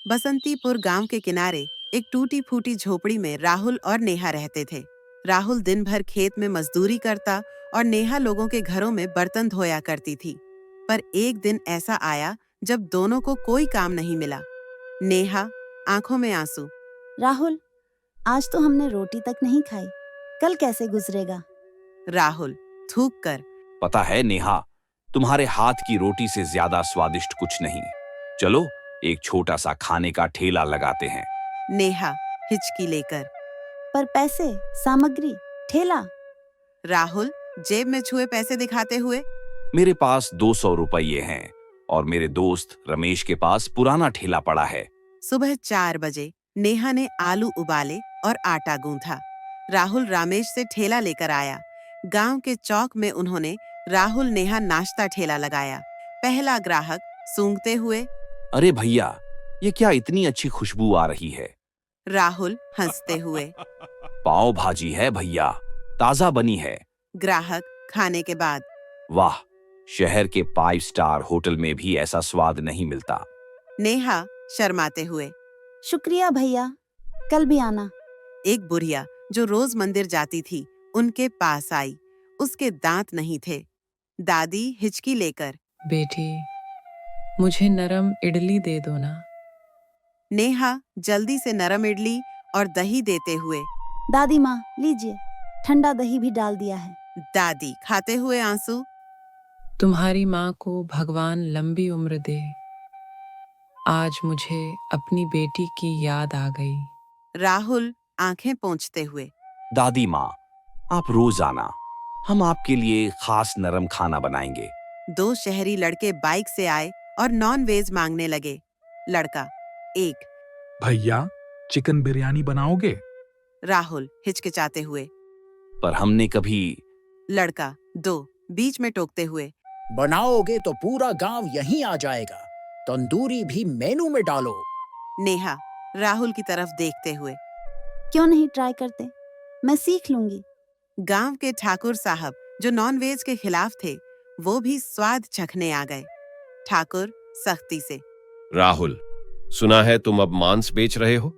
बसंतीपुर गांव के किनारे एक टूटी फूटी झोपड़ी में राहुल और नेहा रहते थे। राहुल दिन भर खेत में मजदूरी करता और नेहा लोगों के घरों में बर्तन धोया करती थी। पर एक दिन ऐसा आया जब दोनों को कोई काम नहीं मिला। नेहा, आंखों में आंसू। राहुल, आज तो हमने रोटी तक नहीं खाई, कल कैसे गुजरेगा? राहुल, थूक कर। पता है नेहा, तुम्हारे हाथ की रोटी से ज्यादा स्वादिष्ट कुछ नहीं। चलो एक छोटा सा खाने का ठेला लगाते हैं। नेहा, हिचकी लेकर। पर पैसे, सामग्री, ठेला? राहुल, जेब में छुए पैसे दिखाते हुए। मेरे पास 200 रुपये हैं और मेरे दोस्त रमेश के पास पुराना ठेला पड़ा है। सुबह 4 बजे नेहा ने आलू उबाले और आटा गूंथा। राहुल रामेश से ठेला लेकर आया। गांव के चौक में उन्होंने राहुल नेहा नाश्ता ठेला लगाया। पहला ग्राहक सूंघते हुए, अरे भैया, ये क्या इतनी अच्छी खुशबू आ रही है? राहुल हंसते हुए, पाव भाजी है भैया, ताजा बनी है। ग्राहक खाने के बाद, वाह, शहर के 5 स्टार होटल में भी ऐसा स्वाद नहीं मिलता। नेहा शर्माते हुए, शुक्रिया भैया, कल भी आना। एक बुढ़िया जो रोज मंदिर जाती थी उनके पास आई। उसके दांत नहीं थे। दादी हिचकी लेकर, बेटी, मुझे नरम इडली दे दो ना। नेहा जल्दी से नरम इडली और दही देते हुए, दादी माँ, लीजिए, ठंडा दही भी डाल दिया है। दादी खाते हुए आंसू, तुम्हारी माँ को भगवान लंबी उम्र दे। आज मुझे अपनी बेटी की याद आ गई। राहुल आंखें पोंछते हुए, दादी माँ, आप रोज आना, हम आपके लिए खास नरम खाना बनाएंगे। 2 शहरी लड़के बाइक से आए और नॉन वेज मांगने लगे। लड़का 1, भैया, चिकन बिरयानी बनाओगे? राहुल हिचकिचाते हुए, पर हमने कभी। लड़का 2, बीच में टोकते हुए, बनाओगे तो पूरा गांव यहीं आ जाएगा, तंदूरी भी मेनू में डालो। नेहा राहुल की तरफ देखते हुए, क्यों नहीं ट्राई करते? मैं सीख लूंगी। गांव के ठाकुर साहब जो नॉन वेज के खिलाफ थे, वो भी स्वाद चखने आ गए। ठाकुर सख्ती से, राहुल, सुना है तुम अब मांस बेच रहे हो?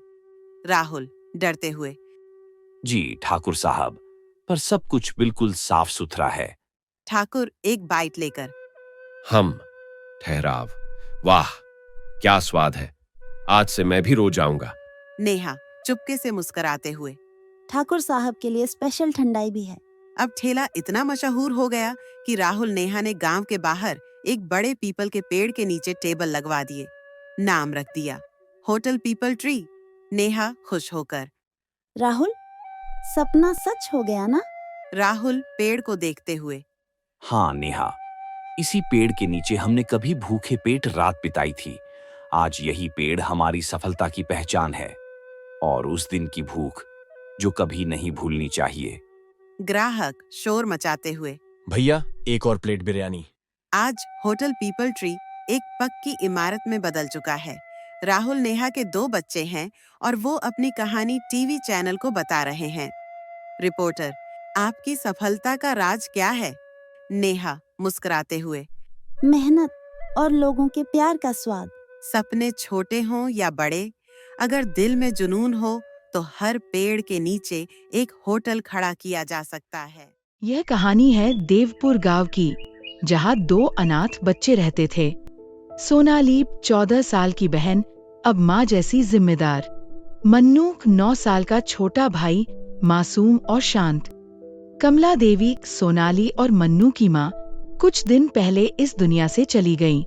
राहुल डरते हुए, जी ठाकुर साहब, पर सब कुछ बिल्कुल साफ सुथरा है। ठाकुर एक बाइट लेकर, ठहराव, वाह क्या स्वाद है, आज से मैं भी रोज आऊंगा। नेहा चुपके से मुस्कुराते हुए, ठाकुर साहब के लिए स्पेशल ठंडाई भी है। अब ठेला इतना मशहूर हो गया कि राहुल नेहा ने गांव के बाहर एक बड़े पीपल के पेड़ के नीचे टेबल लगवा दिए। नाम रख दिया होटल पीपल ट्री। नेहा खुश होकर, राहुल, सपना सच हो गया ना? राहुल पेड़ को देखते हुए, हाँ नेहा, इसी पेड़ के नीचे हमने कभी भूखे पेट रात बिताई थी। आज यही पेड़ हमारी सफलता की पहचान है और उस दिन की भूख जो कभी नहीं भूलनी चाहिए। ग्राहक शोर मचाते हुए, भैया, एक और प्लेट बिरयानी। आज होटल पीपल ट्री एक पक्की इमारत में बदल चुका है। राहुल नेहा के 2 बच्चे हैं और वो अपनी कहानी टीवी चैनल को बता रहे हैं। रिपोर्टर, आपकी सफलता का राज क्या है? नेहा मुस्कुराते हुए, मेहनत और लोगों के प्यार का स्वाद। सपने छोटे हों या बड़े, अगर दिल में जुनून हो तो हर पेड़ के नीचे एक होटल खड़ा किया जा सकता है। यह कहानी है देवपुर गांव की, जहां 2 अनाथ बच्चे रहते थे। सोनाली 14 साल की बहन, अब माँ जैसी जिम्मेदार। मन्नू 9 साल का छोटा भाई, मासूम और शांत। कमला देवी, सोनाली और मन्नू की माँ, कुछ दिन पहले इस दुनिया से चली गईं।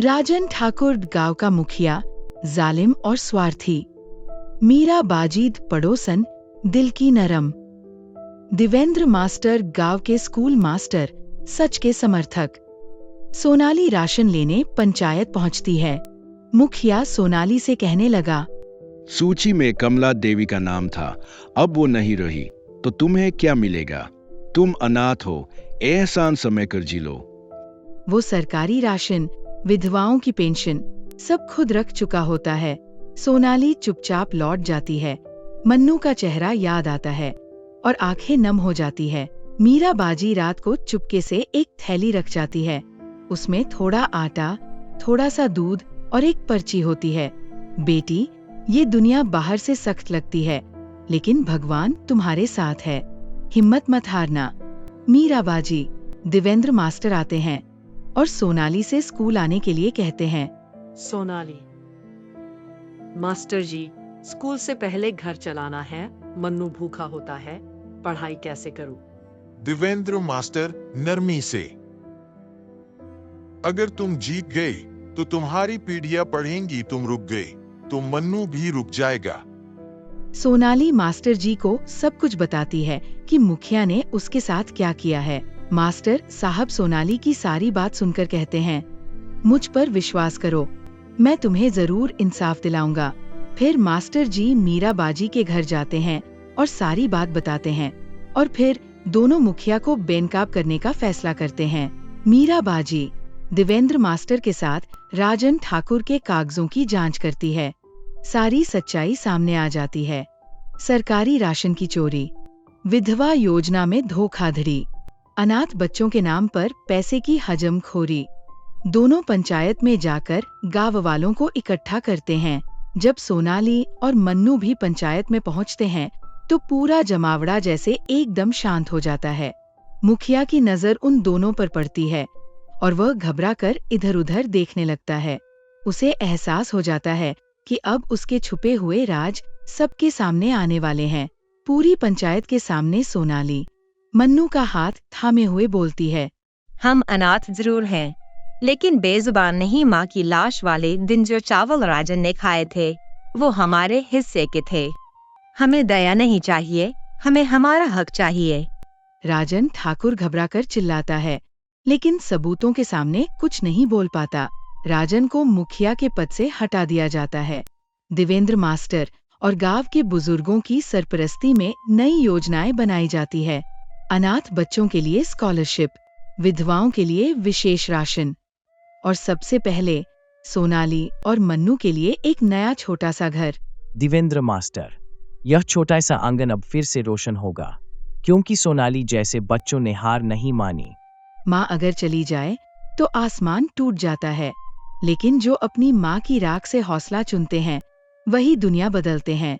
राजन ठाकुर गांव का मुखिया, जालिम और स्वार्थी। मीरा बाजीद पड़ोसन, दिल की नरम। दिवेंद्र मास्टर गांव के स्कूल मास्टर, सच के समर्थक। सोनाली राशन लेने पंचायत पहुंचती है। मुखिया सोनाली से कहने लगा, सूची में कमला देवी का नाम था, अब वो नहीं रही, तो तुम्हें क्या मिलेगा? तुम अनाथ हो, एहसान समय कर जी लो। वो सरकारी राशन, विधवाओं की पेंशन सब खुद रख चुका होता है। सोनाली चुपचाप लौट जाती है। मन्नू का चेहरा याद आता है और आंखें नम हो जाती है। मीरा बाजी रात को चुपके से एक थैली रख जाती है। उसमें थोड़ा आटा, थोड़ा सा दूध और एक पर्ची होती है। बेटी, ये दुनिया बाहर से सख्त लगती है, लेकिन भगवान तुम्हारे साथ है। हिम्मत मत हारना। मीराबाजी, देवेंद्र मास्टर आते हैं और सोनाली से स्कूल आने के लिए कहते हैं। सोनाली, मास्टर जी, स्कूल से पहले घर चलाना है, मन्नू भूखा होता है, पढ़ाई कैसे करूं? देवेंद्र मास्टर नरमी से, अगर तुम जीत गए तो तुम्हारी पीढ़ियां पढ़ेंगी, तुम रुक गए तो मन्नू भी रुक जाएगा। सोनाली मास्टर जी को सब कुछ बताती है कि मुखिया ने उसके साथ क्या किया है। मास्टर साहब सोनाली की सारी बात सुनकर कहते हैं, मुझ पर विश्वास करो, मैं तुम्हें जरूर इंसाफ दिलाऊंगा। फिर मास्टर जी मीराबाजी के घर जाते हैं और सारी बात बताते हैं और फिर दोनों मुखिया को बेनकाब करने का फैसला करते हैं। मीराबाजी देवेंद्र मास्टर के साथ राजन ठाकुर के कागजों की जांच करती है। सारी सच्चाई सामने आ जाती है। सरकारी राशन की चोरी, विधवा योजना में धोखाधड़ी, अनाथ बच्चों के नाम पर पैसे की हजमखोरी। दोनों पंचायत में जाकर गांव वालों को इकट्ठा करते हैं। जब सोनाली और मन्नू भी पंचायत में पहुंचते हैं तो पूरा जमावड़ा जैसे एकदम शांत हो जाता है। मुखिया की नजर उन दोनों पर पड़ती है और वह घबराकर इधर-उधर देखने लगता है। उसे एहसास हो जाता है कि अब उसके छुपे हुए राज सबके सामने आने वाले हैं। पूरी पंचायत के सामने सोनाली मन्नू का हाथ थामे हुए बोलती है, हम अनाथ जरूर हैं, लेकिन बेजुबान नहीं। माँ की लाश वाले दिन जो चावल राजन ने खाए थे वो हमारे हिस्से के थे। हमें दया नहीं चाहिए, हमें हमारा हक चाहिए। राजन ठाकुर घबराकर चिल्लाता है, लेकिन सबूतों के सामने कुछ नहीं बोल पाता। राजन को मुखिया के पद से हटा दिया जाता है। देवेंद्र मास्टर और गांव के बुजुर्गों की सरपरस्ती में नई योजनाएं बनाई जाती है। अनाथ बच्चों के लिए स्कॉलरशिप, विधवाओं के लिए विशेष राशन और सबसे पहले सोनाली और मन्नू के लिए एक नया छोटा सा घर। देवेंद्र मास्टर, यह छोटा सा आंगन अब फिर से रोशन होगा, क्योंकि सोनाली जैसे बच्चों ने हार नहीं मानी। माँ अगर चली जाए तो आसमान टूट जाता है, लेकिन जो अपनी माँ की राख से हौसला चुनते हैं वही दुनिया बदलते हैं।